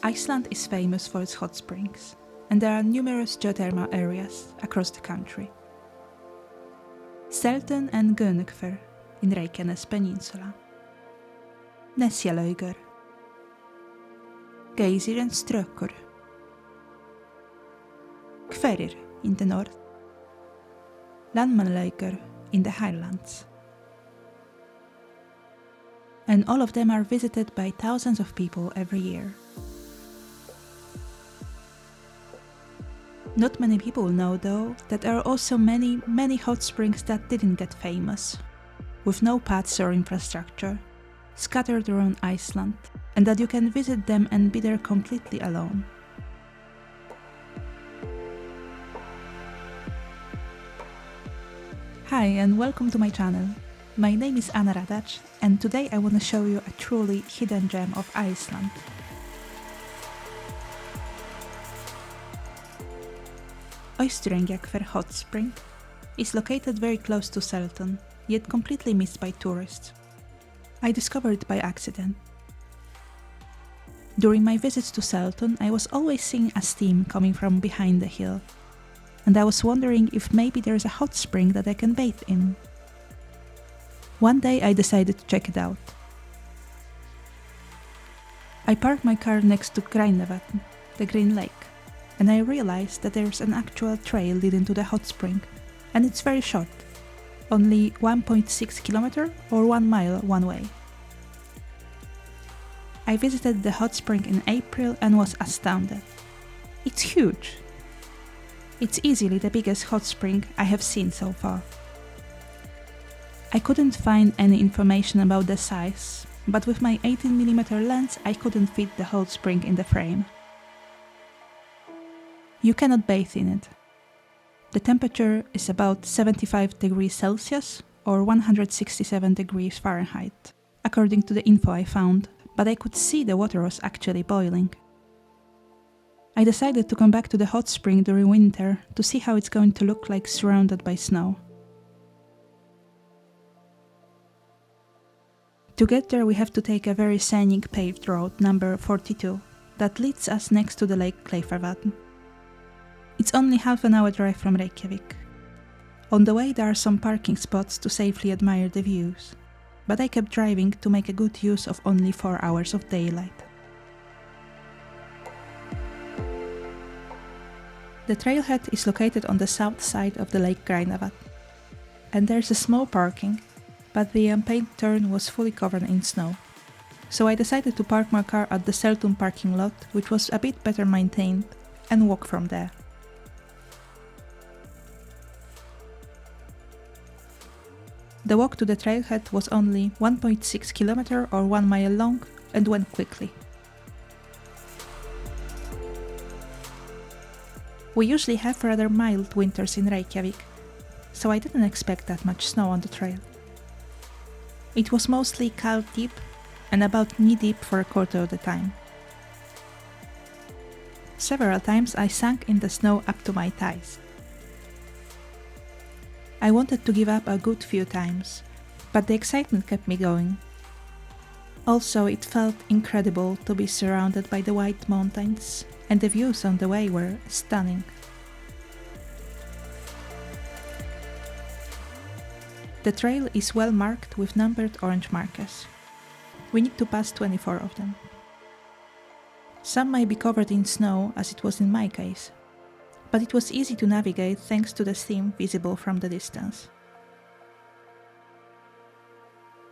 Iceland is famous for its hot springs, and there are numerous geothermal areas across the country. Seltún and Austurengjahver in Reykjanes Peninsula, Nesjalaugur, Geysir and Strökur, Hverir in the north, Landmannalaugur in the highlands. And all of them are visited by thousands of people every year. Not many people know, though, that there are also many hot springs that didn't get famous, with no paths or infrastructure, scattered around Iceland, and that you can visit them and be there completely alone. Hi and welcome to my channel. My name is Anna Radacz, and today I want to show you a truly hidden gem of Iceland. Austurengjahver hot spring is located very close to Seltún, yet completely missed by tourists. I discovered it by accident. During my visits to Seltún, I was always seeing a steam coming from behind the hill, and I was wondering if maybe there is a hot spring that I can bathe in. One day I decided to check it out. I parked my car next to Grænavatn, the Green Lake, and I realized that there's an actual trail leading to the hot spring, and it's very short, only 1.6 km or 1 mile one way. I visited the hot spring in April and was astounded. It's huge. It's easily the biggest hot spring I have seen so far. I couldn't find any information about the size, but with my 18mm lens I couldn't fit the whole spring in the frame. You cannot bathe in it. The temperature is about 75 degrees Celsius or 167 degrees Fahrenheit, according to the info I found, but I could see the water was actually boiling. I decided to come back to the hot spring during winter to see how it's going to look like surrounded by snow. To get there we have to take a very scenic paved road number 42 that leads us next to the lake Kleifarvatn. It's only half an hour drive from Reykjavik. On the way there are some parking spots to safely admire the views, but I kept driving to make a good use of only 4 hours of daylight. The trailhead is located on the south side of the lake Grænavatn, and there's a small parking, but the unpaved turn was fully covered in snow. So I decided to park my car at the Seltún parking lot, which was a bit better maintained, and walk from there. The walk to the trailhead was only 1.6 km or 1 mile long and went quickly. We usually have rather mild winters in Reykjavik, so I didn't expect that much snow on the trail. It was mostly calf deep and about knee deep for a quarter of the time. Several times I sank in the snow up to my thighs. I wanted to give up a good few times, but the excitement kept me going. Also, it felt incredible to be surrounded by the white mountains, and the views on the way were stunning. The trail is well marked with numbered orange markers. We need to pass 24 of them. Some might be covered in snow, as it was in my case, but it was easy to navigate thanks to the steam visible from the distance.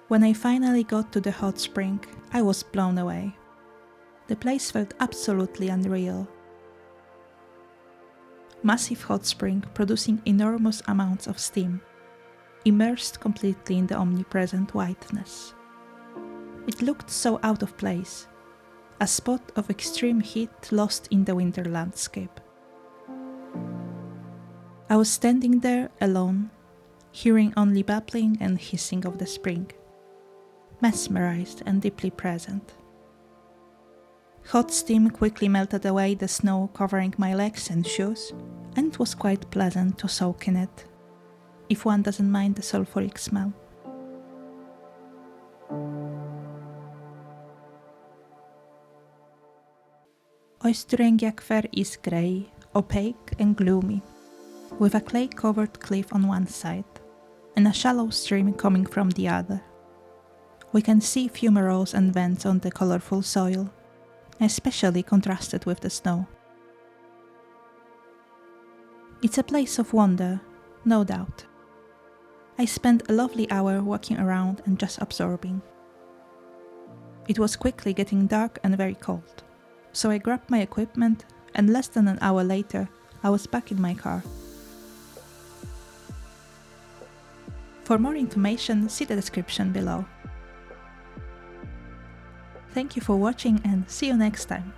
When I finally got to the hot spring, I was blown away. The place felt absolutely unreal. Massive hot spring producing enormous amounts of steam, immersed completely in the omnipresent whiteness. It looked so out of place, a spot of extreme heat lost in the winter landscape. I was standing there alone, hearing only babbling and hissing of the spring, mesmerized and deeply present. Hot steam quickly melted away the snow covering my legs and shoes, and it was quite pleasant to soak in it, if one doesn't mind the sulfuric smell. Austurengjahver is grey, opaque and gloomy, with a clay-covered cliff on one side and a shallow stream coming from the other. We can see fumaroles and vents on the colourful soil, especially contrasted with the snow. It's a place of wonder, no doubt. I spent a lovely hour walking around and just absorbing. It was quickly getting dark and very cold, so I grabbed my equipment and less than an hour later I was back in my car. For more information, see the description below. Thank you for watching and see you next time.